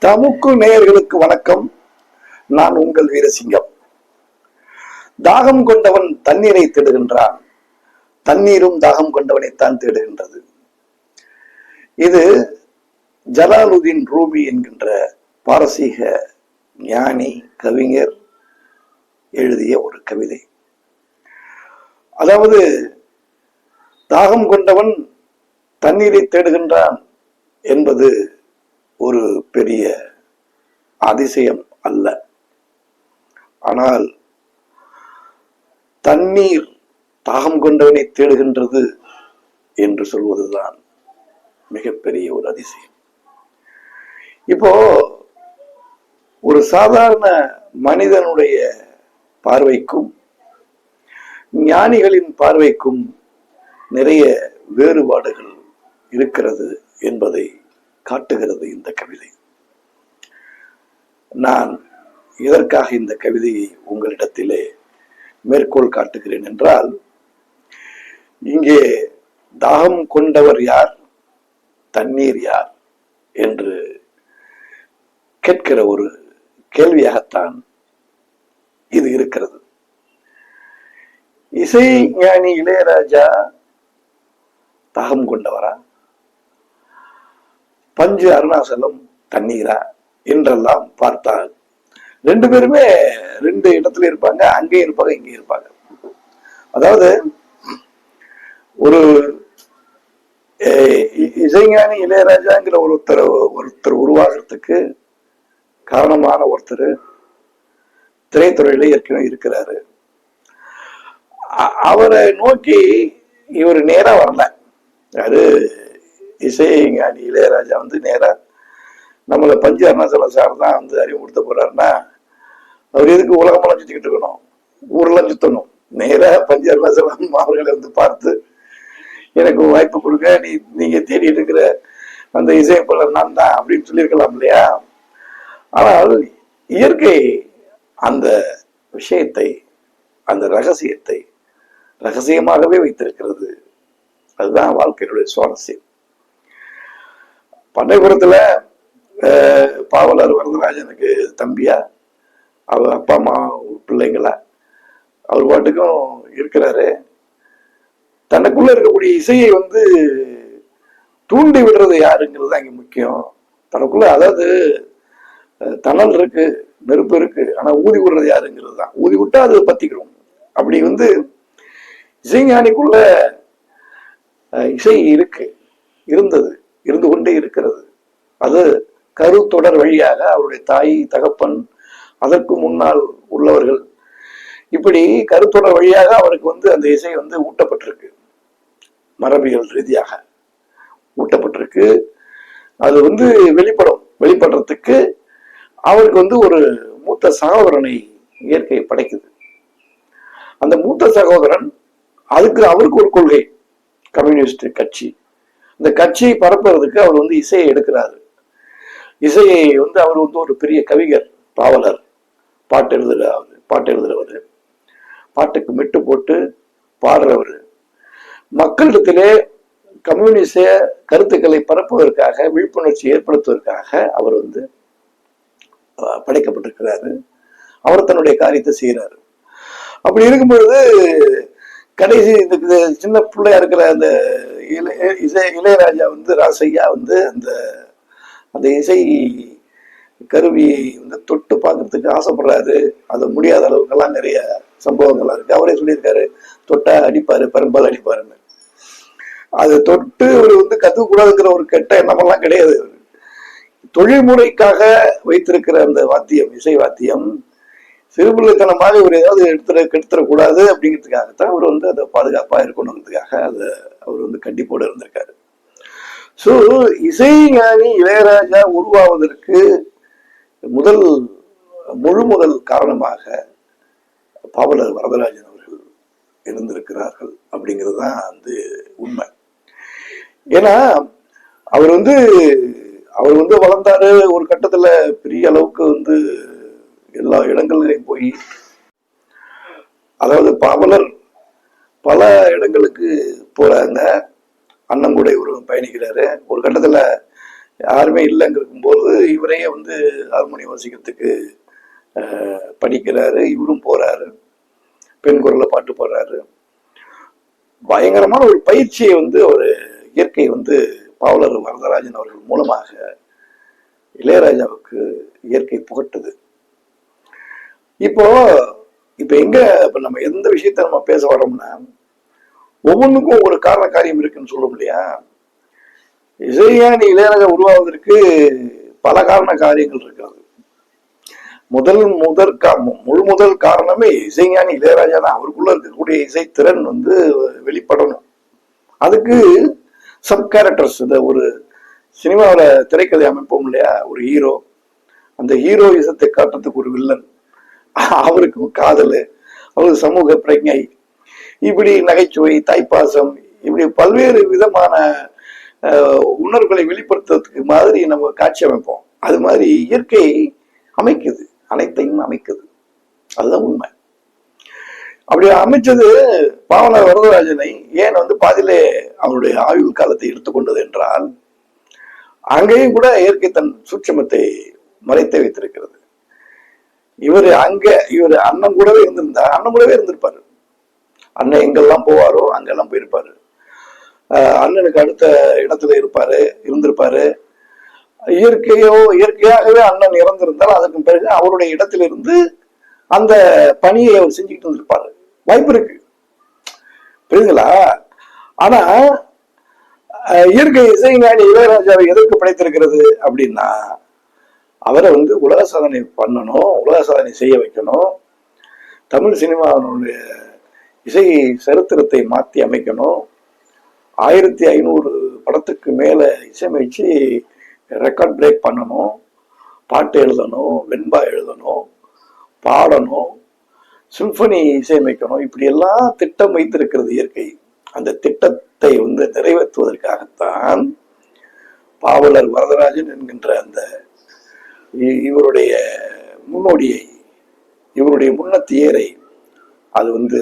தமுக்கு நேயர்களுக்கு வணக்கம். நான் உங்கள் வீரசிங்கம். தாகம் கொண்டவன் தண்ணீரை தேடுகின்றான், தண்ணீரும் தாகம் கொண்டவனைத்தான் தேடுகின்றது. இது ஜலாலுதீன் ரூமி என்கின்ற பாரசீக ஞானி கவிஞர் எழுதிய ஒரு கவிதை. அதாவது தாகம் கொண்டவன் தண்ணீரை தேடுகின்றான் என்பது ஒரு பெரிய அதிசயம் அல்ல. ஆனால் தண்ணீர் தாகம் கொண்டவனை தேடுகின்றது என்று சொல்வதுதான் மிகப்பெரிய ஒரு அதிசயம். இப்போ ஒரு சாதாரண மனிதனுடைய பார்வைக்கும் ஞானிகளின் பார்வைக்கும் நிறைய வேறுபாடுகள் இருக்கிறது என்பதை காட்டுகிறது இந்த கவிதை. நான் எதற்காக இந்த கவிதையை உங்களிடத்திலே மேற்கோள் காட்டுகிறேன் என்றால், இங்கே தாகம் கொண்டவர் யார், தண்ணீர் யார் என்று கேட்கிற ஒரு கேள்வியாகத்தான் இது இருக்கிறது. இசை ஞானி இளையராஜா தாகம் கொண்டவரா, பஞ்சு அருணாசலம் தண்ணீரா என்றெல்லாம் பார்த்தால் ரெண்டு பேருமே ரெண்டு இடத்துல இருப்பாங்க, அங்கே இருப்பாங்க, இங்கே இருப்பாங்க. அதாவது ஒரு இசைஞானி இளையராஜாங்கிற ஒருத்தர் உருவாகிறதுக்கு காரணமான ஒருத்தர் திரைத்துறையில ஏற்கனவே இருக்கிறாரு. அவரை நோக்கி இவர் நேரா வரல. யாரு இசைஞானி இளையராஜா நேரா நம்மளை பஞ்சு அருணாசலம் சார் தான் அறிவுறுத்த போறாருன்னா, அவர் எதுக்கு உலகமெல்லாம் சுத்திக்கிட்டு இருக்கணும், ஊரெல்லாம் சுத்தணும்? நேரா பஞ்சு அருணாசலம் அவர்களை பார்த்து எனக்கு வாய்ப்பு கொடுங்க, நீங்க தேடிட்டு இருக்கிற அந்த இசையமைப்பாளர் நான் தான் அப்படின்னு சொல்லியிருக்கலாம் இல்லையா? ஆனால் இயற்கை அந்த விஷயத்தை, அந்த ரகசியத்தை ரகசியமாகவே வைத்திருக்கிறது. அதுதான் வாழ்க்கையினுடைய சுவாரஸ்யம். பண்ணைபுரத்துல பாவலர் வரதராஜனுக்கு தம்பியா, அவர் அப்பா அம்மா பிள்ளைங்களா, அவர் பாட்டுக்கும் இருக்கிறாரு. தனக்குள்ள இருக்கக்கூடிய இசையை தூண்டி விடுறது யாருங்கிறது தான் இங்க முக்கியம். தனக்குள்ள, அதாவது தணல் இருக்கு, நெருப்பு இருக்கு, ஆனா ஊதி விடுறது யாருங்கிறது தான். ஊதி விட்டா அது பத்திக்கிறோம். அப்படி இசைஞானிக்குள்ள இசை இருந்தது, இருந்து கொண்டே இருக்கிறது. அது கருத்தொடர் வழியாக அவருடைய தாய், தகப்பன், அதற்கு முன்னால் உள்ளவர்கள், இப்படி கருத்தொடர் வழியாக அவருக்கு அந்த இசை ஊட்டப்பட்டிருக்கு, மரபியல் ரீதியாக ஊட்டப்பட்டிருக்கு. அது வெளிப்படுறதுக்கு அவருக்கு ஒரு மூத்த சகோதரனை இயற்கை படைக்குது. அந்த மூத்த சகோதரன் அவருக்கு ஒரு கொள்கை, கம்யூனிஸ்ட் கட்சி. இந்த கட்சியை பரப்புறதுக்கு அவர் இசையை எடுக்கிறாரு. இசையை அவர் ஒரு பெரிய கவிஞர், பாவலர், பாட்டு எழுதுறவர், பாட்டுக்கு மெட்டு போட்டு பாடுறவர். மக்களிடத்திலே கம்யூனிச கருத்துக்களை பரப்புவதற்காக, விழிப்புணர்ச்சி ஏற்படுத்துவதற்காக அவர் படைக்கப்பட்டிருக்கிறாரு. அவர் தன்னுடைய காரியத்தை செய்யறாரு. அப்படி இருக்கும்பொழுது கடைசி இந்த சின்ன பிள்ளையா இருக்கிற அந்த இளையராஜா ராசையா அந்த இசை கருவியை தொட்டு பார்க்கறதுக்கு ஆசைப்படுறாரு. அது முடியாத அளவுக்கெல்லாம் நிறைய சம்பவங்கள்லாம் இருக்கு. அவரே சொல்லியிருக்காரு, தொட்டா அடிப்பாரு, பெரும்பாலும் அடிப்பாருன்னு. அது தொட்டு ஒரு கத்துக்க கூடாதுங்கிற ஒரு கெட்ட எண்ணமெல்லாம் கிடையாது. தொழில்முறைக்காக வைத்திருக்கிற அந்த வாத்தியம், இசை வாத்தியம், சிறுபிள்ளைத்தனமாக ஒரு ஏதாவது கெடுத்துடக்கூடாது அப்படிங்கிறதுக்காகத்தான் அவர் அதை பாதுகாப்பா இருக்கணுங்கிறதுக்காக அதை அவர் கண்டிப்போடு இருந்திருக்காரு. சோ இசைஞானி இளையராஜா உருவாவதற்கு முதல் காரணமாக பாவலர் வரதராஜன் அவர்கள் இருந்திருக்கிறார்கள் அப்படிங்கிறது தான் உண்மை. ஏன்னா அவர் வளர்ந்தாரு. ஒரு கட்டத்துல பெரிய அளவுக்கு எல்லா இடங்கள்லையும் போய், அதாவது பாவலர் பல இடங்களுக்கு போறாங்க. அண்ணன் கூட இவரு பயணிக்கிறாரு. ஒரு கட்டத்துல யாருமே இல்லைங்கும் போது இவரையே வந்து ஹார்மோனியம் வாசிக்கிறதுக்கு படிக்கிறாரு. இவரும் போறாரு, பெண் குரல்ல பாட்டு போடுறாரு. பயங்கரமான ஒரு பயிற்சியை வந்து ஒரு இயற்கை வந்து பாவலர் வரதராஜன் அவர்கள் மூலமாக இளையராஜாவுக்கு இயற்கை புகட்டுது. இப்போ இப்ப எங்க இப்ப நம்ம எந்த விஷயத்த நம்ம பேச வரோம்னா, ஒவ்வொன்றுக்கும் ஒரு காரண காரியம் இருக்குன்னு சொல்றோம் இல்லையா. இசைஞானி இளையராஜா உருவாவதற்கு பல காரண காரியங்கள் இருக்கிறது. முதல் காரணமே இசைஞானி இளையராஜா தான். அவருக்குள்ள இருக்கக்கூடிய இசைத்திறன் வந்து வெளிப்படணும். அதுக்கு சப் கேரக்டர்ஸ், இந்த ஒரு சினிமாவில திரைக்கதை அமைப்போம் இல்லையா, ஒரு ஹீரோ, அந்த ஹீரோயிசத்தை காட்டுறதுக்கு ஒரு வில்லன், அவருக்கு காதல், அவருக்கு சமூக பிரஜை, இப்படி நகைச்சுவை, தாய்ப்பாசம், இப்படி பல்வேறு விதமான உணர்வுகளை வெளிப்படுத்துறதுக்கு மாதிரி நம்ம காட்சி அமைப்போம். அது மாதிரி இயற்கை அமைக்குது, அனைத்தையும் அமைக்குது. அதுதான் உண்மை. அப்படி அமைச்சது பாவலர் வரதராஜனை ஏன் வந்து பாதியிலே அவருடைய ஆயுள் காலத்தை எடுத்துக்கொண்டது என்றால், அங்கேயும் கூட இயற்கை தன் சூட்சமத்தை மறைத்து வைத்திருக்கிறது. இவர் அண்ணன் கூடவே இருந்திருப்பாரு. அண்ணன் எங்கெல்லாம் போவாரோ அங்கெல்லாம் போயிருப்பாரு. அண்ணனுக்கு அடுத்த இடத்துல இருந்திருப்பாரு. இயற்கையாகவே அண்ணன் இறந்திருந்தால் அதற்கு பிறகு அவருடைய இடத்திலிருந்து அந்த பணியை அவர் செஞ்சுக்கிட்டு இருந்திருப்பாரு. வாய்ப்பு இருக்கு, புரியுதுங்களா? ஆனா இயற்கை இசைஞானி இளையராஜாவை எதற்கு படைத்திருக்கிறது அப்படின்னா, அவரை வந்து உலக சாதனை பண்ணணும், உலக சாதனை செய்ய வைக்கணும், தமிழ் சினிமாவினுடைய இசை சரித்திரத்தை மாற்றி அமைக்கணும், 1500 படத்துக்கு மேல இசையமைச்சு ரெக்கார்ட் பிரேக் பண்ணணும், பாட்டு எழுதணும், வெண்பா எழுதணும், பாடணும், சிம்பனி இசையமைக்கணும், இப்படி எல்லாம் திட்டம் வைத்திருக்கிறது இயற்கை. அந்த திட்டத்தை வந்து நிறைவேற்றுவதற்காகத்தான் பாவலர் வரதராஜன் என்கின்ற அந்த இவருடைய முன்னோடியை, இவருடைய முன்னத்தியரை அது வந்து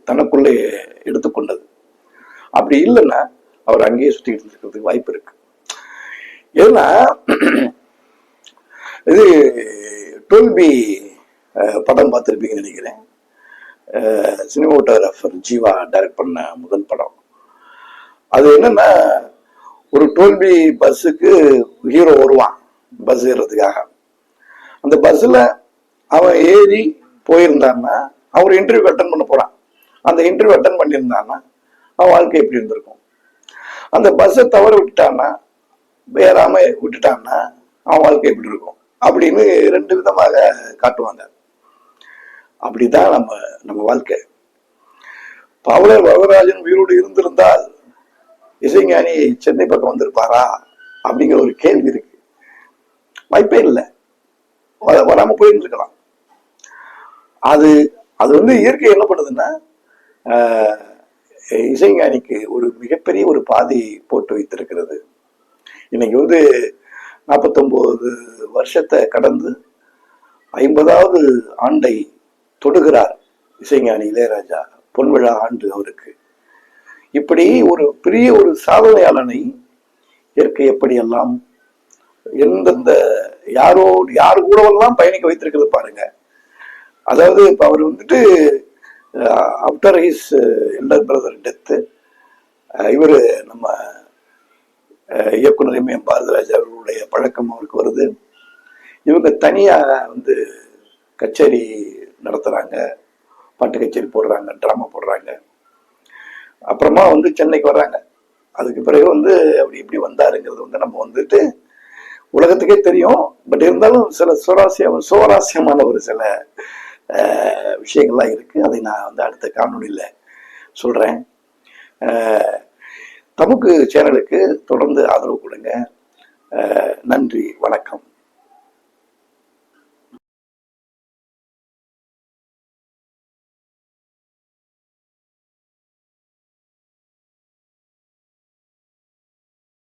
தனக்குள்ளே எடுத்துக்கொண்டது. அப்படி இல்லைன்னா அவர் அங்கேயே சுத்திட்டு இருக்கிறதுக்கு வாய்ப்பு இருக்கு. ஏன்னா இது 12B படம் பார்த்துருப்பீங்கன்னு நினைக்கிறேன். சினிமாட்டோகிராஃபர் ஜீவா டைரக்ட் பண்ண முதல் படம். அது என்னன்னா, ஒரு 12B பஸ்ஸுக்கு ஹீரோ வருவான் பஸ் ஏறுறதுக்காக. அந்த பஸ்ல அவன் ஏறி போயிருந்தான்னா, அவர் இன்டர்வியூ அட்டன் பண்ண போறான். அந்த இன்டர்வியூ அட்டன் பண்ணியிருந்தான்னா அவன் வாழ்க்கை எப்படி இருந்திருக்கும். அந்த பஸ்ஸை தவற விட்டுட்டான்னா, வேறாம விட்டுட்டான்னா அவன் வாழ்க்கை எப்படி இருக்கும் அப்படின்னு 2 விதமாக காட்டுவாங்க. அப்படிதான் நம்ம வாழ்க்கை. பாவலர் வரதராஜன் உயிரோடு இருந்திருந்தால் இசைஞானி சென்னை பக்கம் வந்திருப்பாரா அப்படிங்கிற ஒரு கேள்வி இருக்கு. வாய்ப்பே இல்லை, வராம போயிருந்துருக்கலாம். அது வந்து இயற்கை என்ன பண்ணுதுன்னா, இசைஞானிக்கு ஒரு மிகப்பெரிய ஒரு பாதை போட்டு வைத்திருக்கிறது. இன்னைக்கு வந்து 49 வருஷத்தை கடந்து 50வது ஆண்டை தொடுகிறார் இசைஞானி இளையராஜா. பொன்விழா ஆண்டு அவருக்கு. இப்படி ஒரு பெரிய ஒரு சாதனையாளனை இயற்கை எப்படியெல்லாம் எந்தெந்த யாரு கூடவெல்லாம் பயணிக்க வைத்திருக்கிறது பாருங்க. அதாவது இப்ப அவர் வந்துட்டு after his elder brother death, இவர் நம்ம இயக்குனர் எம் பாரதிராஜ் அவர்களுடைய பழக்கம் அவருக்கு வருது. இவங்க தனியா வந்து கச்சேரி நடத்துறாங்க, பாட்டு கச்சேரி போடுறாங்க, டிராமா போடுறாங்க. அப்புறமா வந்து சென்னைக்கு வர்றாங்க. அதுக்கு பிறகு வந்து அப்படி இப்படி வந்தாருங்கிறது வந்து நம்ம வந்துட்டு உலகத்துக்கே தெரியும். பட் இருந்தாலும் சில சுவாரஸ்யமான ஒரு சில விஷயங்கள்லாம் இருக்கு. அதை நான் வந்து அடுத்த காணொலியில சொல்றேன். தமுக்கு சேனலுக்கு தொடர்ந்து ஆதரவு கொடுங்க. நன்றி, வணக்கம்.